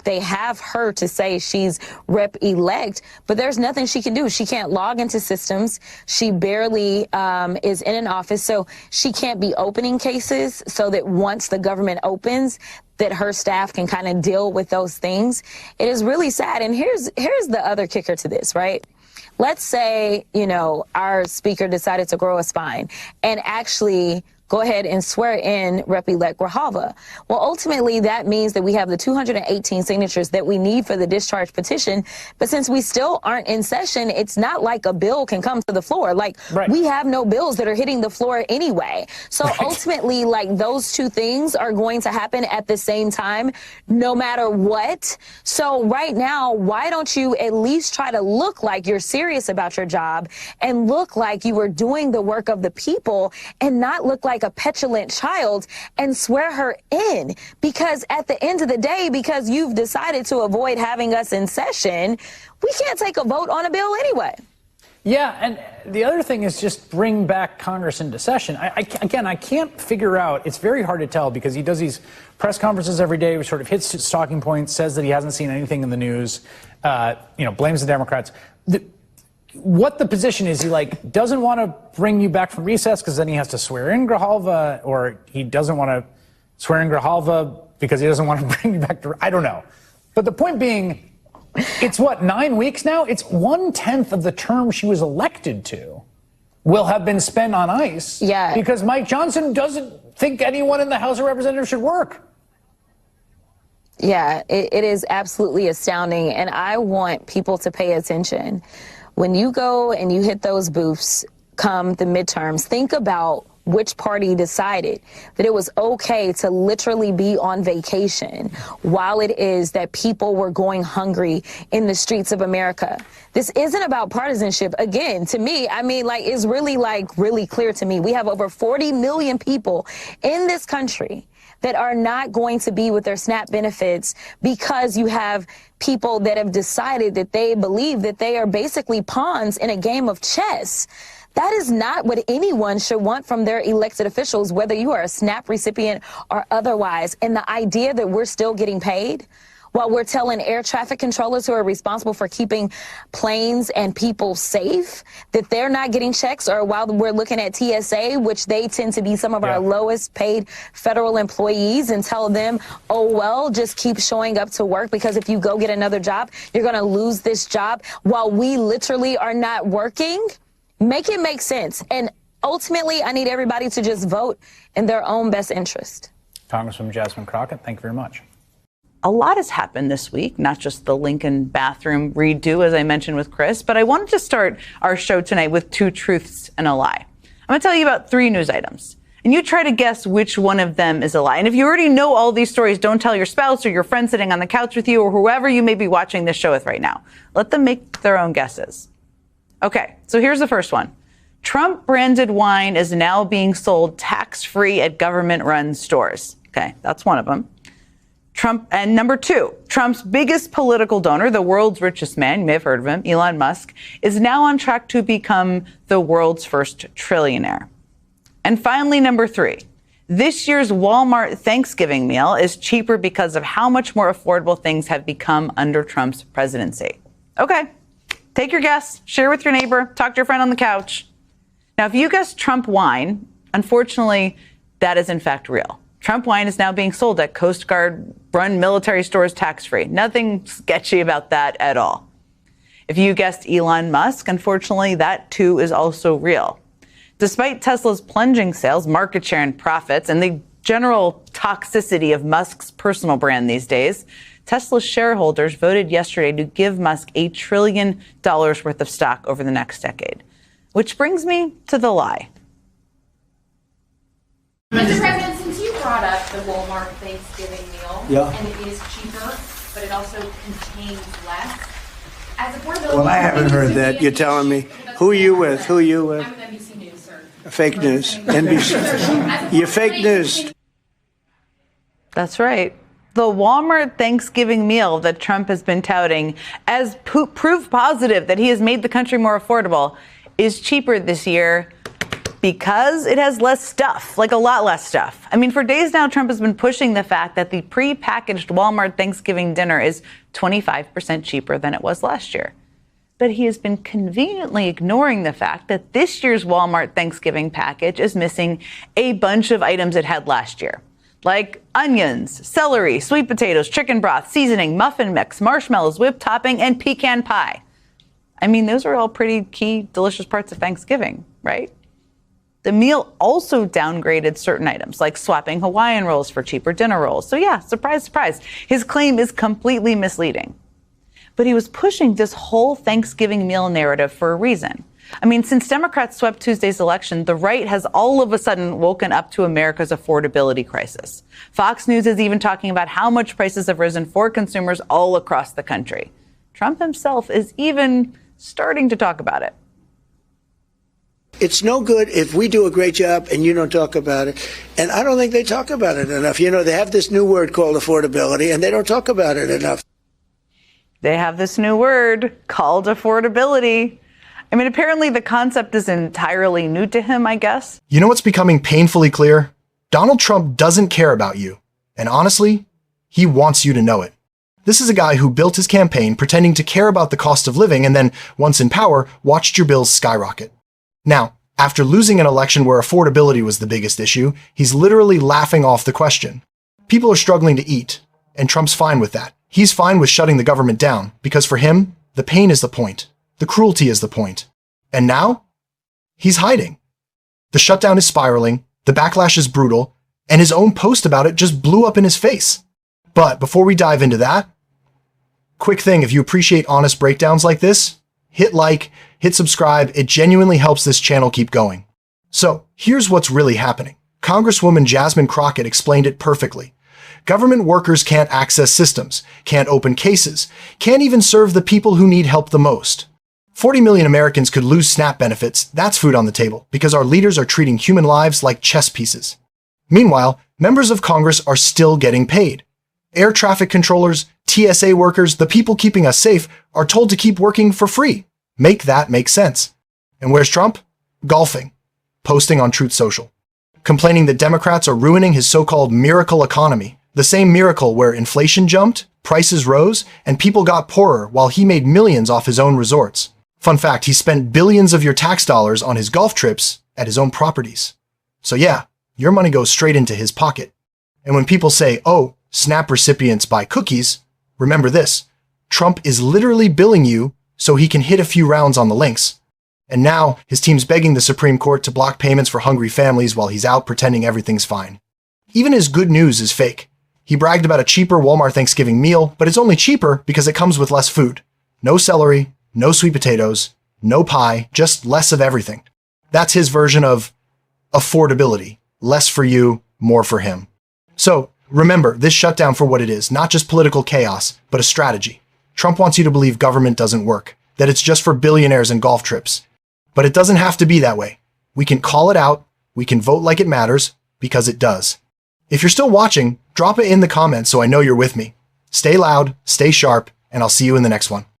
They have her to say she's rep-elect, but there's nothing she can do. She can't log into systems. She barely is in an office, so she can't be opening cases so that once the government opens, that her staff can kind of deal with those things. It is really sad. And here's the other kicker to this, right? Let's say, our speaker decided to grow a spine and actually go ahead and swear in Rep-elect Grijalva. Well, ultimately, that means that we have the 218 signatures that we need for the discharge petition. But since we still aren't in session, it's not like a bill can come to the floor. We have no bills that are hitting the floor anyway. So ultimately, those two things are going to happen at the same time, no matter what. So right now, why don't you at least try to look like you're serious about your job and look like you were doing the work of the people and not look like a petulant child and swear her in? Because at the end of the day, because you've decided to avoid having us in session, we can't take a vote on a bill anyway. Yeah, and the other thing is just bring back Congress into session. I can't figure out, it's very hard to tell because he does these press conferences every day, which sort of hits his talking points, says that he hasn't seen anything in the news, blames the Democrats. What the position is, he doesn't want to bring you back from recess because then he has to swear in Grijalva, or he doesn't want to swear in Grijalva because he doesn't want to bring you back to, I don't know. But the point being, it's 9 weeks now? It's 1/10 of the term she was elected to will have been spent on ice. Yeah. Because Mike Johnson doesn't think anyone in the House of Representatives should work. Yeah, it is absolutely astounding. And I want people to pay attention. When you go and you hit those booths come the midterms, think about which party decided that it was okay to literally be on vacation while it is that people were going hungry in the streets of America. This isn't about partisanship. Again, to me, it's really clear to me. We have over 40 million people in this country that are not going to be with their SNAP benefits because you have people that have decided that they believe that they are basically pawns in a game of chess. That is not what anyone should want from their elected officials, whether you are a SNAP recipient or otherwise. And the idea that we're still getting paid while we're telling air traffic controllers who are responsible for keeping planes and people safe that they're not getting checks, or while we're looking at TSA, which they tend to be some of our lowest paid federal employees, and tell them, oh, well, just keep showing up to work because if you go get another job, you're going to lose this job while we literally are not working. Make it make sense. And ultimately, I need everybody to just vote in their own best interest. Congresswoman Jasmine Crockett, thank you very much. A lot has happened this week, not just the Lincoln bathroom redo, as I mentioned with Chris, but I wanted to start our show tonight with two truths and a lie. I'm going to tell you about 3 news items, and you try to guess which one of them is a lie. And if you already know all these stories, don't tell your spouse or your friend sitting on the couch with you or whoever you may be watching this show with right now. Let them make their own guesses. Okay, so here's the first one. Trump-branded wine is now being sold tax-free at government-run stores. Okay, that's one of them. And number 2, Trump's biggest political donor, the world's richest man, you may have heard of him, Elon Musk, is now on track to become the world's first trillionaire. And finally, number 3, this year's Walmart Thanksgiving meal is cheaper because of how much more affordable things have become under Trump's presidency. Okay, take your guess, share with your neighbor, talk to your friend on the couch. Now, if you guessed Trump wine, unfortunately, that is in fact real. Trump wine is now being sold at Coast Guard-run military stores tax-free. Nothing sketchy about that at all. If you guessed Elon Musk, unfortunately, that too is also real. Despite Tesla's plunging sales, market share, and profits, and the general toxicity of Musk's personal brand these days, Tesla's shareholders voted yesterday to give Musk $1 trillion worth of stock over the next decade. Which brings me to the lie. Mr. President, since you brought up the Walmart Thanksgiving meal, and it is cheaper, but it also contains less, as affordability... Well, I haven't heard that. You're telling me. Who are you with? Who are you with? I'm with NBC News, sir. Fake news. NBC. You're fake news. That's right. The Walmart Thanksgiving meal that Trump has been touting as proof positive that he has made the country more affordable is cheaper this year Because it has less stuff, like a lot less stuff. I mean, for days now, Trump has been pushing the fact that the pre-packaged Walmart Thanksgiving dinner is 25% cheaper than it was last year. But he has been conveniently ignoring the fact that this year's Walmart Thanksgiving package is missing a bunch of items it had last year, like onions, celery, sweet potatoes, chicken broth, seasoning, muffin mix, marshmallows, whipped topping, and pecan pie. I mean, those are all pretty key, delicious parts of Thanksgiving, right? The meal also downgraded certain items, like swapping Hawaiian rolls for cheaper dinner rolls. So yeah, surprise, surprise. His claim is completely misleading. But he was pushing this whole Thanksgiving meal narrative for a reason. I mean, since Democrats swept Tuesday's election, the right has all of a sudden woken up to America's affordability crisis. Fox News is even talking about how much prices have risen for consumers all across the country. Trump himself is even starting to talk about it. It's no good if we do a great job and you don't talk about it. And I don't think they talk about it enough. You know, they have this new word called affordability, and they don't talk about it enough. They have this new word called affordability. I mean, apparently the concept is entirely new to him, I guess. You know what's becoming painfully clear? Donald Trump doesn't care about you. And honestly, he wants you to know it. This is a guy who built his campaign pretending to care about the cost of living and then, once in power, watched your bills skyrocket. Now, after losing an election where affordability was the biggest issue, he's literally laughing off the question. People are struggling to eat, and Trump's fine with that. He's fine with shutting the government down, because for him, the pain is the point. The cruelty is the point. And now, he's hiding. The shutdown is spiraling, the backlash is brutal, and his own post about it just blew up in his face. But before we dive into that, quick thing, if you appreciate honest breakdowns like this, hit like, hit subscribe, it genuinely helps this channel keep going. So, here's what's really happening. Congresswoman Jasmine Crockett explained it perfectly. Government workers can't access systems, can't open cases, can't even serve the people who need help the most. 40 million Americans could lose SNAP benefits, that's food on the table, because our leaders are treating human lives like chess pieces. Meanwhile, members of Congress are still getting paid. Air traffic controllers, TSA workers, the people keeping us safe are told to keep working for free. Make that make sense. And where's Trump? Golfing. Posting on Truth Social. Complaining that Democrats are ruining his so-called miracle economy. The same miracle where inflation jumped, prices rose, and people got poorer while he made millions off his own resorts. Fun fact, he spent billions of your tax dollars on his golf trips at his own properties. So yeah, your money goes straight into his pocket. And when people say, oh, SNAP recipients buy cookies, remember this, Trump is literally billing you so he can hit a few rounds on the links. And now his team's begging the Supreme Court to block payments for hungry families while he's out pretending everything's fine. Even his good news is fake. He bragged about a cheaper Walmart Thanksgiving meal, but it's only cheaper because it comes with less food. No celery, no sweet potatoes, no pie, just less of everything. That's his version of affordability. Less for you, more for him. So remember this shutdown for what it is, not just political chaos, but a strategy. Trump wants you to believe government doesn't work, that it's just for billionaires and golf trips. But it doesn't have to be that way. We can call it out, we can vote like it matters, because it does. If you're still watching, drop it in the comments so I know you're with me. Stay loud, stay sharp, and I'll see you in the next one.